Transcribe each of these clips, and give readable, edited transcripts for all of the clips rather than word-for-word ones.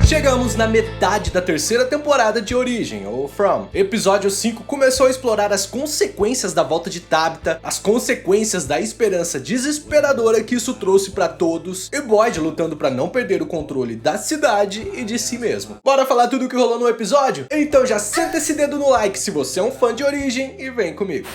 Chegamos na metade da terceira temporada de Origem, ou From. Episódio 5 começou a explorar as consequências da volta de Tabitha, as consequências da esperança desesperadora que isso trouxe pra todos, e Boyd lutando pra não perder o controle da cidade e de si mesmo. Bora falar tudo o que rolou no episódio? Então já senta esse dedo no like se você é um fã de Origem e vem comigo.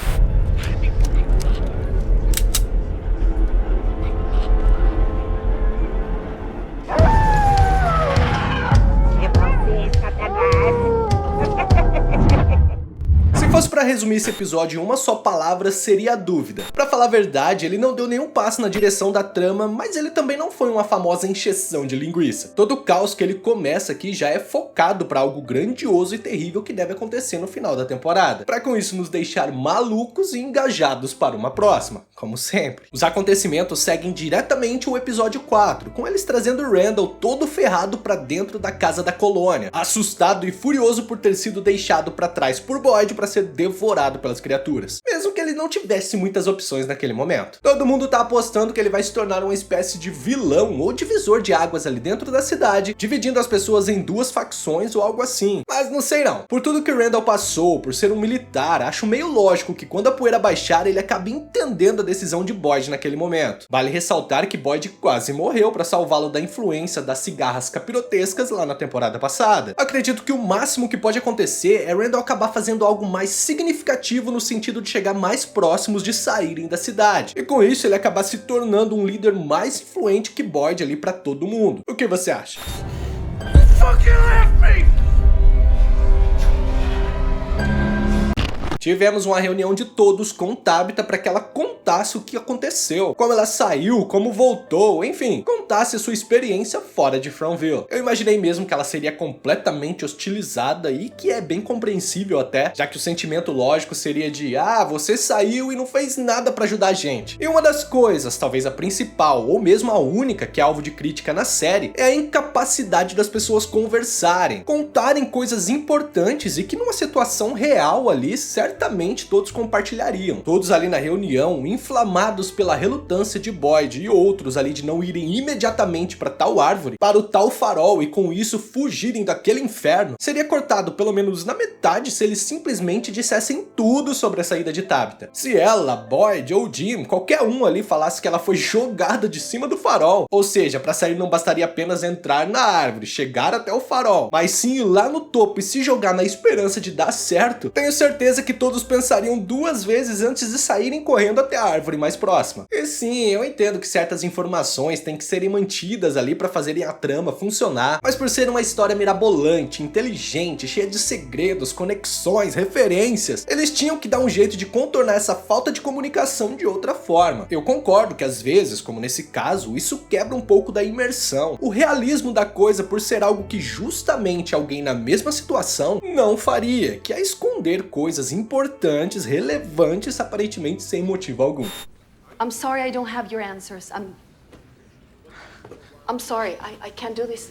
Se fosse pra resumir esse episódio em uma só palavra, seria a dúvida. Pra falar a verdade, ele não deu nenhum passo na direção da trama, mas ele também não foi uma famosa encheção de linguiça. Todo o caos que ele começa aqui já é focado pra algo grandioso e terrível que deve acontecer no final da temporada, pra com isso nos deixar malucos e engajados para uma próxima, como sempre. Os acontecimentos seguem diretamente o episódio 4, com eles trazendo Randall todo ferrado pra dentro da casa da colônia, assustado e furioso por ter sido deixado pra trás por Boyd pra ser devorado pelas criaturas, mesmo que ele não tivesse muitas opções naquele momento. Todo mundo tá apostando que ele vai se tornar uma espécie de vilão ou divisor de águas ali dentro da cidade, dividindo as pessoas em duas facções ou algo assim, mas não sei não. Por tudo que Randall passou, por ser um militar, acho meio lógico que quando a poeira baixar ele acabe entendendo a decisão de Boyd naquele momento. Vale ressaltar que Boyd quase morreu pra salvá-lo da influência das cigarras capirotescas lá na temporada passada. Acredito que o máximo que pode acontecer é Randall acabar fazendo algo mais significativo no sentido de chegar mais próximos de saírem da cidade, e com isso ele acabar se tornando um líder mais influente que Boyd ali pra todo mundo. O que você acha? Tivemos uma reunião de todos com Tabitha para que ela contasse o que aconteceu, como ela saiu, como voltou, enfim, contasse sua experiência fora de Fromville. Eu imaginei mesmo que ela seria completamente hostilizada e que é bem compreensível até, já que o sentimento lógico seria de você saiu e não fez nada para ajudar a gente. E uma das coisas, talvez a principal ou mesmo a única que é alvo de crítica na série, é a incapacidade das pessoas conversarem, contarem coisas importantes e que numa situação real ali, certamente todos compartilhariam. Todos ali na reunião, inflamados pela relutância de Boyd e outros ali de não irem imediatamente para tal árvore, para o tal farol e com isso fugirem daquele inferno, seria cortado pelo menos na metade se eles simplesmente dissessem tudo sobre a saída de Tabitha. Se ela, Boyd ou Jim, qualquer um ali falasse que ela foi jogada de cima do farol, ou seja, para sair não bastaria apenas entrar na árvore, chegar até o farol, mas sim ir lá no topo e se jogar na esperança de dar certo, tenho certeza que todos pensariam duas vezes antes de saírem correndo até a árvore mais próxima. E sim, eu entendo que certas informações têm que serem mantidas ali para fazerem a trama funcionar, mas por ser uma história mirabolante, inteligente, cheia de segredos, conexões, referências, eles tinham que dar um jeito de contornar essa falta de comunicação de outra forma. Eu concordo que às vezes, como nesse caso, isso quebra um pouco da imersão, o realismo da coisa por ser algo que justamente alguém na mesma situação não faria, que é esconder coisas importantes, relevantes, aparentemente sem motivo algum. I'm sorry I don't have your answers. I'm sorry. I can't do this.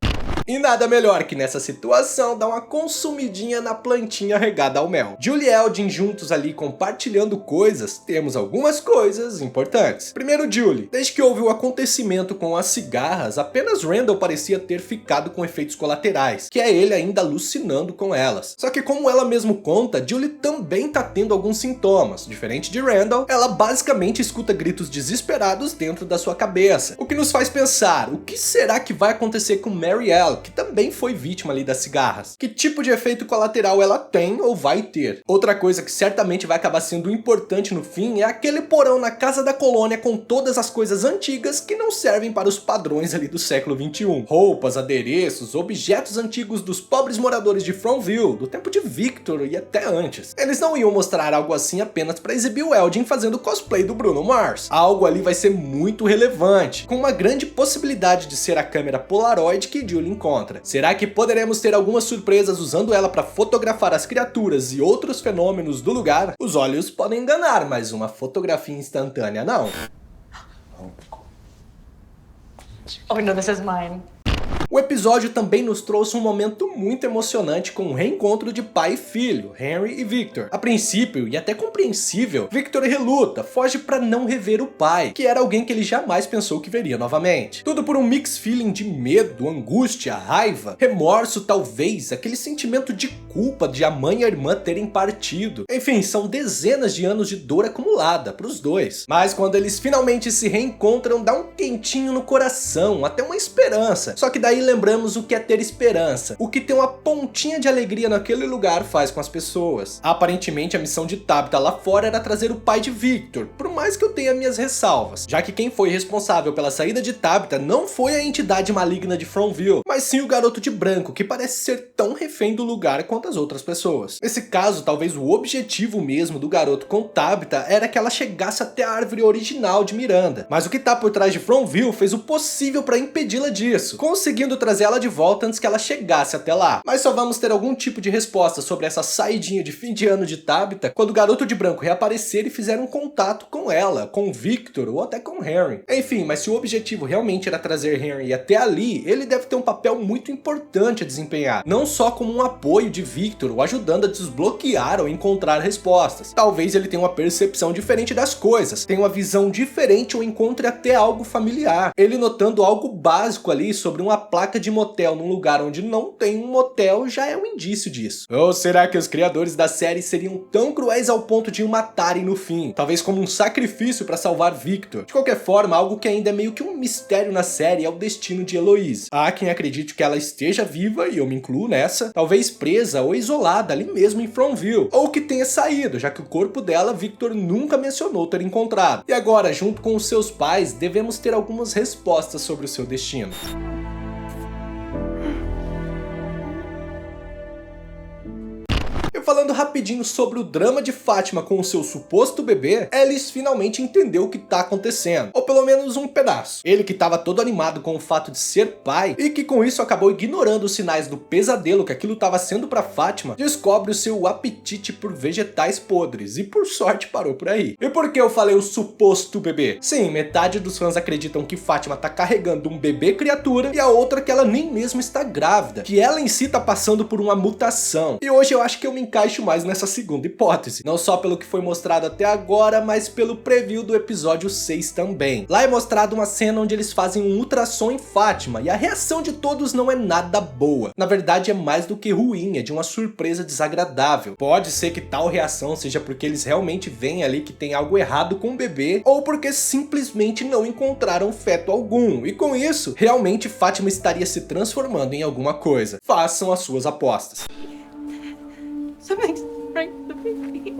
E nada melhor que nessa situação dar uma consumidinha na plantinha regada ao mel. Julie e Eldin juntos ali compartilhando coisas, temos algumas coisas importantes. Primeiro Julie, desde que houve o acontecimento com as cigarras, apenas Randall parecia ter ficado com efeitos colaterais, que é ele ainda alucinando com elas. Só que como ela mesmo conta, Julie também tá tendo alguns sintomas. Diferente de Randall, ela basicamente escuta gritos desesperados dentro da sua cabeça, o que nos faz pensar, o que será que vai acontecer com Marielle, que também foi vítima ali das cigarras? Que tipo de efeito colateral ela tem ou vai ter? Outra coisa que certamente vai acabar sendo importante no fim é aquele porão na casa da colônia com todas as coisas antigas que não servem para os padrões ali do século 21. Roupas, adereços, objetos antigos dos pobres moradores de Fromville, do tempo de Victor e até antes. Eles não iam mostrar algo assim apenas para exibir o Eldin fazendo cosplay do Bruno Mars. Algo ali vai ser muito relevante, com uma grande possibilidade de ser a câmera Polaroid que Julie encontra. Será que poderemos ter algumas surpresas usando ela para fotografar as criaturas e outros fenômenos do lugar? Os olhos podem enganar, mas uma fotografia instantânea não. Oh no, this is mine. O episódio também nos trouxe um momento muito emocionante com o reencontro de pai e filho, Henry e Victor. A princípio, e até compreensível, Victor reluta, foge para não rever o pai, que era alguém que ele jamais pensou que veria novamente. Tudo por um mix feeling de medo, angústia, raiva, remorso talvez, aquele sentimento de culpa de a mãe e a irmã terem partido. Enfim, são dezenas de anos de dor acumulada para os dois. Mas quando eles finalmente se reencontram, dá um quentinho no coração, até uma esperança. Só que daí lembramos o que é ter esperança. O que tem uma pontinha de alegria naquele lugar faz com as pessoas. Aparentemente a missão de Tabitha lá fora era trazer o pai de Victor, por mais que eu tenha minhas ressalvas, já que quem foi responsável pela saída de Tabitha não foi a entidade maligna de Fromville, mas sim o garoto de branco, que parece ser tão refém do lugar quanto as outras pessoas. Nesse caso, talvez o objetivo mesmo do garoto com Tabitha era que ela chegasse até a árvore original de Miranda, mas o que tá por trás de Fromville fez o possível para impedi-la disso, conseguindo trazer ela de volta antes que ela chegasse até lá. Mas só vamos ter algum tipo de resposta sobre essa saidinha de fim de ano de Tabitha quando o garoto de branco reaparecer e fizer um contato com ela, com Victor ou até com Henry. Enfim, mas se o objetivo realmente era trazer Henry até ali, ele deve ter um papel muito importante a desempenhar, não só como um apoio de Victor ou ajudando a desbloquear ou encontrar respostas. Talvez ele tenha uma percepção diferente das coisas, tenha uma visão diferente ou encontre até algo familiar. Ele notando algo básico ali sobre uma placa de motel num lugar onde não tem um motel já é um indício disso. Ou será que os criadores da série seriam tão cruéis ao ponto de o matarem no fim? Talvez como um sacrifício para salvar Victor. De qualquer forma, algo que ainda é meio que um mistério na série é o destino de Eloise. Há quem acredite que ela esteja viva, e eu me incluo nessa, talvez presa ou isolada ali mesmo em Fromville, ou que tenha saído, já que o corpo dela Victor nunca mencionou ter encontrado. E agora, junto com os seus pais, devemos ter algumas respostas sobre o seu destino. E falando rapidinho sobre o drama de Fátima com o seu suposto bebê, Alice finalmente entendeu o que tá acontecendo, ou pelo menos um pedaço. Ele que tava todo animado com o fato de ser pai, e que com isso acabou ignorando os sinais do pesadelo que aquilo tava sendo pra Fátima, descobre o seu apetite por vegetais podres, e por sorte parou por aí. E por que eu falei o suposto bebê? Sim, metade dos fãs acreditam que Fátima tá carregando um bebê criatura, e a outra que ela nem mesmo está grávida, que ela em si tá passando por uma mutação. E hoje eu acho que eu me encaixo mais nessa segunda hipótese, não só pelo que foi mostrado até agora, mas pelo preview do episódio 6 também. Lá é mostrado uma cena onde eles fazem um ultrassom em Fátima, e a reação de todos não é nada boa. Na verdade é mais do que ruim, é de uma surpresa desagradável. Pode ser que tal reação seja porque eles realmente veem ali que tem algo errado com o bebê, ou porque simplesmente não encontraram feto algum, e com isso, realmente Fátima estaria se transformando em alguma coisa. Façam as suas apostas. Something's right with the baby.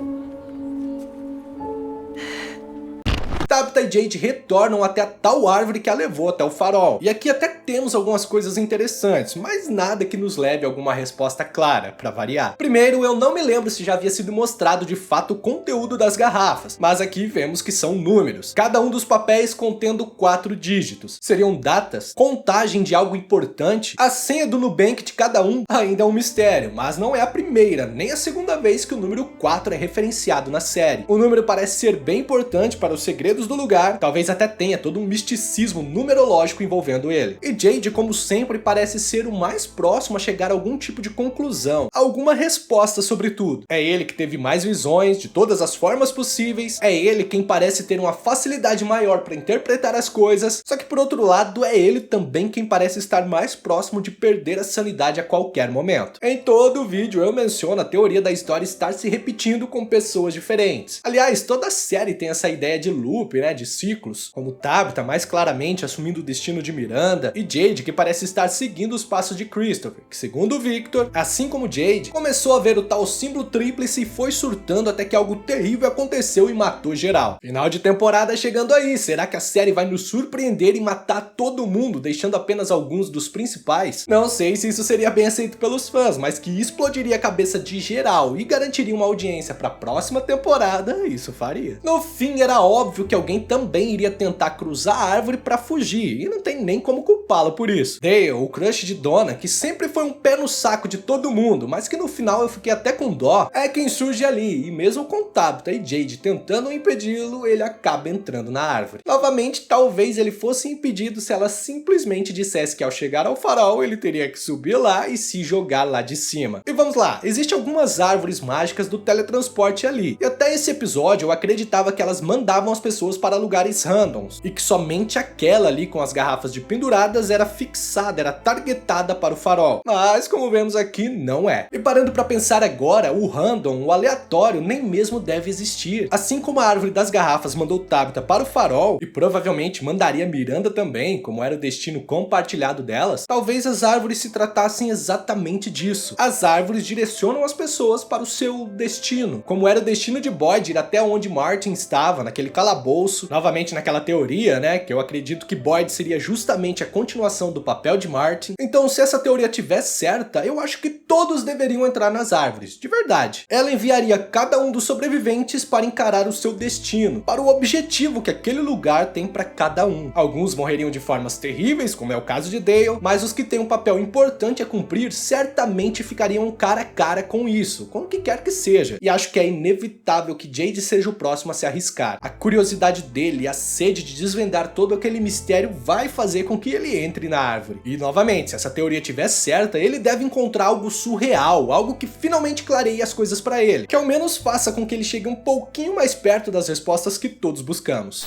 Tabitha e Jade retornam até a tal árvore que a levou até o farol. E aqui até temos algumas coisas interessantes, mas nada que nos leve a alguma resposta clara, pra variar. Primeiro, eu não me lembro se já havia sido mostrado de fato o conteúdo das garrafas, mas aqui vemos que são números, cada um dos papéis contendo 4 dígitos. Seriam datas, contagem de algo importante, a senha do Nubank de cada um ainda é um mistério, mas não é a primeira, nem a segunda vez que o número 4 é referenciado na série. O número parece ser bem importante para os segredos do lugar, talvez até tenha todo um misticismo numerológico envolvendo ele. E Jade, como sempre, parece ser o mais próximo a chegar a algum tipo de conclusão, alguma resposta sobre tudo. É ele que teve mais visões de todas as formas possíveis, é ele quem parece ter uma facilidade maior para interpretar as coisas, só que por outro lado é ele também quem parece estar mais próximo de perder a sanidade a qualquer momento. Em todo o vídeo eu menciono a teoria da história estar se repetindo com pessoas diferentes. Aliás, toda a série tem essa ideia de loop, né, de ciclos, como Tabitha mais claramente assumindo o destino de Miranda, e Jade que parece estar seguindo os passos de Christopher, que segundo Victor, assim como Jade, começou a ver o tal símbolo tríplice e foi surtando até que algo terrível aconteceu e matou geral. Final de temporada chegando aí, será que a série vai nos surpreender e matar todo mundo, deixando apenas alguns dos principais? Não sei se isso seria bem aceito pelos fãs, mas que explodiria a cabeça de geral e garantiria uma audiência para a próxima temporada, isso faria. No fim, era óbvio que alguém também também iria tentar cruzar a árvore para fugir, e não tem nem como culpá-lo por isso. Dale, o crush de Donna, que sempre foi um pé no saco de todo mundo, mas que no final eu fiquei até com dó, é quem surge ali, e mesmo com Tabitha e Jade tentando impedi-lo, ele acaba entrando na árvore. Novamente, talvez ele fosse impedido se ela simplesmente dissesse que ao chegar ao farol, ele teria que subir lá e se jogar lá de cima. E vamos lá, existem algumas árvores mágicas do teletransporte ali, e até esse episódio eu acreditava que elas mandavam as pessoas para lugares randoms, e que somente aquela ali com as garrafas de penduradas era fixada, era targetada para o farol. Mas como vemos aqui, não é. E parando para pensar agora, o random, o aleatório, nem mesmo deve existir. Assim como a árvore das garrafas mandou Tabitha para o farol, e provavelmente mandaria Miranda também, como era o destino compartilhado delas, talvez as árvores se tratassem exatamente disso. As árvores direcionam as pessoas para o seu destino, como era o destino de Boyd ir até onde Martin estava, naquele calabouço, novamente naquela teoria, né, que eu acredito que Boyd seria justamente a continuação do papel de Martin. Então, se essa teoria tiver certa, eu acho que todos deveriam entrar nas árvores, de verdade. Ela enviaria cada um dos sobreviventes para encarar o seu destino, para o objetivo que aquele lugar tem para cada um. Alguns morreriam de formas terríveis, como é o caso de Dale, mas os que têm um papel importante a cumprir certamente ficariam cara a cara com isso, com o que quer que seja. E acho que é inevitável que Jade seja o próximo a se arriscar. A curiosidade dele e a sede de desvendar todo aquele mistério vai fazer com que ele entre na árvore. E novamente, se essa teoria estiver certa, ele deve encontrar algo surreal, algo que finalmente clareie as coisas para ele, que ao menos faça com que ele chegue um pouquinho mais perto das respostas que todos buscamos.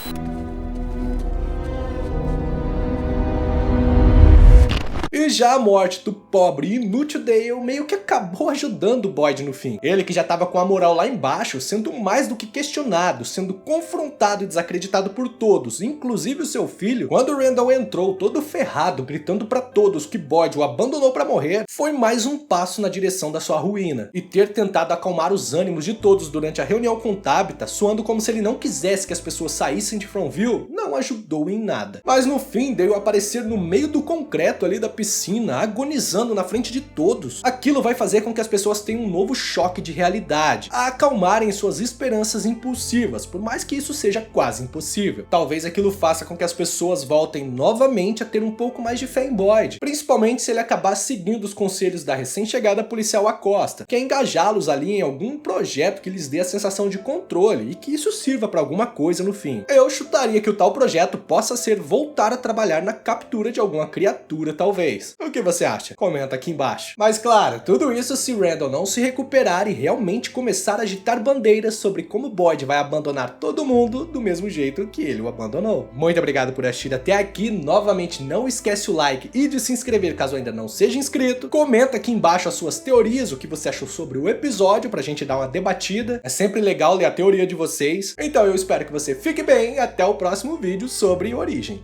E já a morte do pobre e inútil Dale meio que acabou ajudando Boyd no fim. Ele que já estava com a moral lá embaixo, sendo mais do que questionado, sendo confrontado e desacreditado por todos, inclusive o seu filho, quando Randall entrou todo ferrado, gritando para todos que Boyd o abandonou para morrer, foi mais um passo na direção da sua ruína. E ter tentado acalmar os ânimos de todos durante a reunião com Tabitha, soando como se ele não quisesse que as pessoas saíssem de Fromville, não ajudou em nada. Mas no fim, Dale aparecer no meio do concreto ali da piscina, agonizando na frente de todos. Aquilo vai fazer com que as pessoas tenham um novo choque de realidade, a acalmarem suas esperanças impulsivas, por mais que isso seja quase impossível. Talvez aquilo faça com que as pessoas voltem novamente a ter um pouco mais de fé em Boyd, principalmente se ele acabar seguindo os conselhos da recém-chegada policial Acosta, que é engajá-los ali em algum projeto que lhes dê a sensação de controle e que isso sirva para alguma coisa no fim. Eu chutaria que o tal projeto possa ser voltar a trabalhar na captura de alguma criatura, talvez. O que você acha? Comenta aqui embaixo. Mas claro, tudo isso se Randall não se recuperar e realmente começar a agitar bandeiras sobre como Boyd vai abandonar todo mundo do mesmo jeito que ele o abandonou. Muito obrigado por assistir até aqui. Novamente, não esquece o like e de se inscrever caso ainda não seja inscrito. Comenta aqui embaixo as suas teorias, o que você achou sobre o episódio, pra gente dar uma debatida. É sempre legal ler a teoria de vocês. Então eu espero que você fique bem e até o próximo vídeo sobre Origem.